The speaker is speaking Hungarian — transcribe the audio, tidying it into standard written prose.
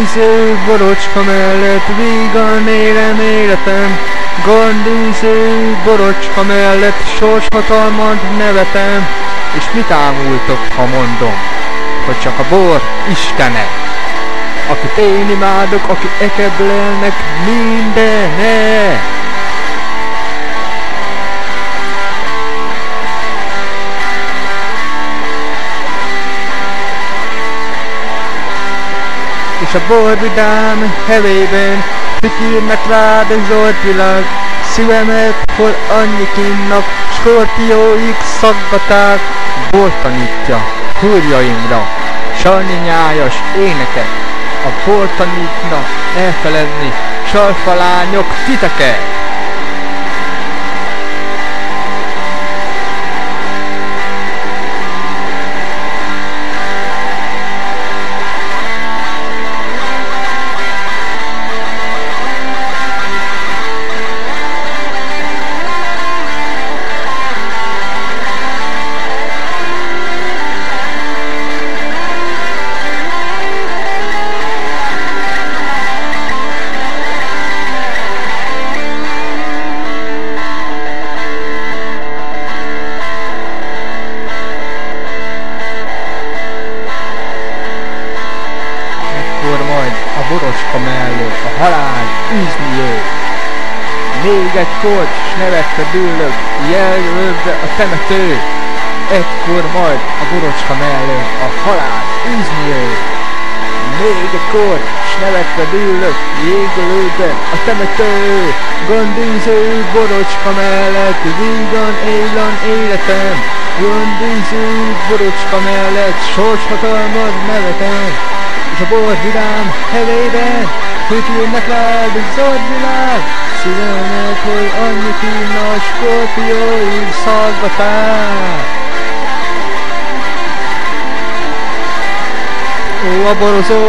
Gondűző borocska mellett vígan élem életem. Gondűző borocska mellett sorshatalmat nevetem. És mit ámultok, ha mondom, hogy csak a bor istene, akit én imádok, akik ekeblelnek mindene. És a bor vidám hevében fütyülnek rád egy zord világ. Szívemet hol annyi kínnak, skorpióik szaggaták. Bor tanítja húrjaimra, salni nyájas éneket. A bor tanítna elfeledni, salfalányok titeket. A borocska mellől a halál űzni jön. Még egy kord, s nevetve dőlök, jelölve a temető. Ekkor majd a borocska mellől a halál űzni jön. Még egy kord, s nevetve dőlök, jégölődve a temető. Gondűző borocska mellett vígan élan életem. Gondűző borocska mellett sorshatalmad nevetem. És a bor vidám hevében fütyülnek rád egy zordvilág. Szívemet, hogy annyi kínna, a skorpióig szaggaták. Ó, a borozó